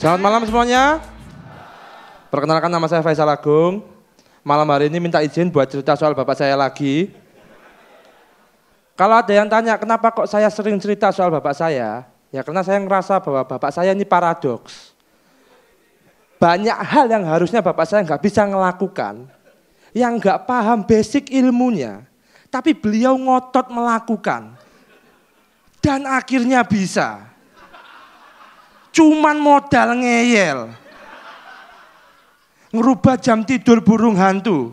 Selamat malam semuanya. Perkenalkan, nama saya Faisal Agung. Malam hari ini minta izin buat cerita soal bapak saya lagi. Kalau ada yang tanya kenapa kok saya sering cerita soal bapak saya, ya karena saya ngerasa bahwa bapak saya ini paradoks. Banyak hal yang harusnya bapak saya nggak bisa ngelakukan, yang nggak paham basic ilmunya, tapi beliau ngotot melakukan. Dan akhirnya bisa. Cuman modal ngeyel. Ngerubah jam tidur burung hantu.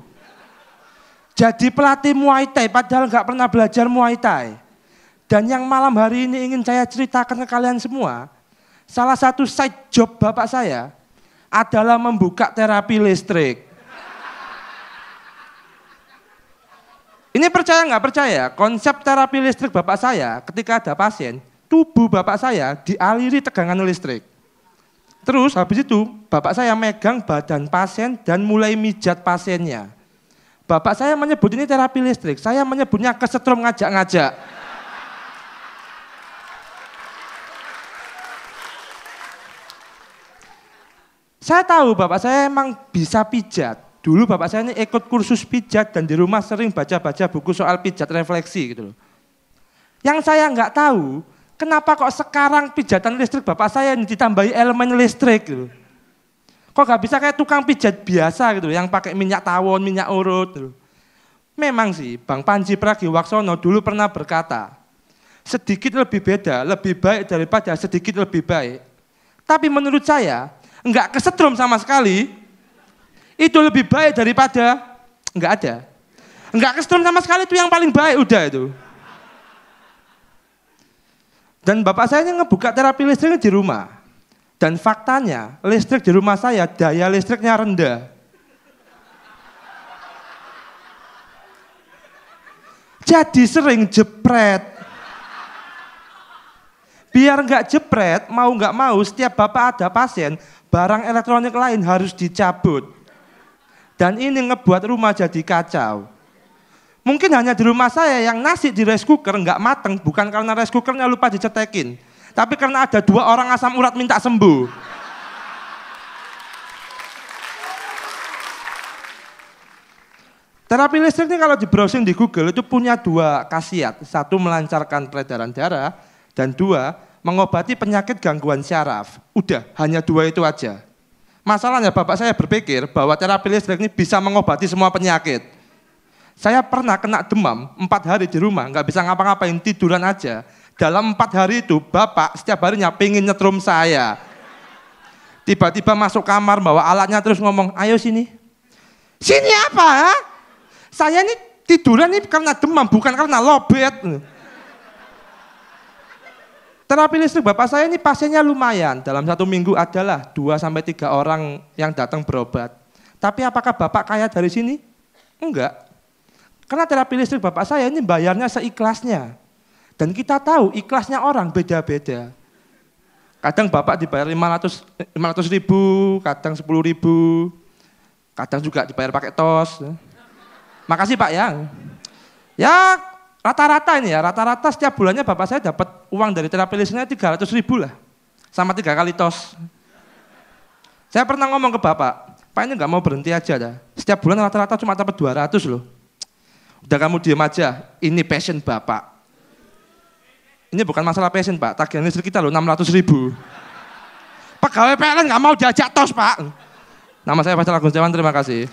Jadi pelatih Muay Thai padahal nggak pernah belajar Muay Thai. Dan yang malam hari ini ingin saya ceritakan ke kalian semua, salah satu side job bapak saya adalah membuka terapi listrik. Ini percaya nggak percaya, konsep terapi listrik bapak saya ketika ada pasien, tubuh bapak saya dialiri tegangan listrik. Terus habis itu bapak saya megang badan pasien dan mulai mijat pasiennya. Bapak saya menyebut ini terapi listrik, saya menyebutnya kesetrum ngajak-ngajak. Saya tahu bapak saya emang bisa pijat. Dulu bapak saya ini ikut kursus pijat dan di rumah sering baca-baca buku soal pijat refleksi gitu loh. Yang saya nggak tahu, kenapa kok sekarang pijatan listrik bapak saya ini ditambahi elemen listrik gitu. Kok nggak bisa kayak tukang pijat biasa gitu yang pakai minyak tawon, minyak urut gitu. Memang sih Bang Panji Pragiwaksono dulu pernah berkata, sedikit lebih beda, lebih baik daripada sedikit lebih baik. Tapi menurut saya, nggak kesetrum sama sekali, itu lebih baik daripada nggak ada. Nggak kesetrum sama sekali itu yang paling baik udah itu. Dan bapak saya ini ngebuka terapi listriknya di rumah. Dan faktanya listrik di rumah saya daya listriknya rendah. Jadi sering jepret. Biar nggak jepret, mau nggak mau setiap bapak ada pasien, barang elektronik lain harus dicabut. Dan ini ngebuat rumah jadi kacau. Mungkin hanya di rumah saya yang nasi di rice cooker nggak mateng, bukan karena rice cookernya lupa dicetekin, tapi karena ada 2 orang asam urat minta sembuh. Terapi listrik ini kalau di browsing di Google itu punya 2 khasiat. 1 melancarkan peredaran darah, dan 2 mengobati penyakit gangguan syaraf. Udah, hanya 2 itu aja. Masalahnya bapak saya berpikir bahwa terapi listrik ini bisa mengobati semua penyakit. Saya pernah kena demam 4 hari di rumah, nggak bisa ngapa-ngapain, tiduran aja. Dalam 4 hari itu bapak setiap harinya pengen nyetrum saya. Tiba-tiba masuk kamar bawa alatnya terus ngomong, ayo sini. Sini apa? Ha? Saya ini tiduran ini karena demam, bukan karena lobet. Terapi listrik bapak saya ini pasiennya lumayan. Dalam 1 minggu adalah 2-3 orang yang datang berobat. Tapi apakah bapak kaya dari sini? Enggak. Karena terapi listrik bapak saya ini bayarnya seikhlasnya. Dan kita tahu ikhlasnya orang beda-beda. Kadang bapak dibayar 500 ribu, kadang 10 ribu, kadang juga dibayar pakai tos. Makasih Pak ya. Ya rata-rata ini ya, rata-rata setiap bulannya bapak saya dapat uang dari terapi listriknya 300 ribu lah. Sama 3 kali tos. Saya pernah ngomong ke bapak, Pak ini nggak mau berhenti aja dah. Setiap bulan rata-rata cuma dapat 200 loh. Udah kamu diem aja, ini passion bapak. Ini bukan masalah passion Pak, tagihan listrik kita loh 600 ribu. Pegawai PLN nggak mau diajak tos Pak. Nama saya Faisal Agung Setiawan, terima kasih.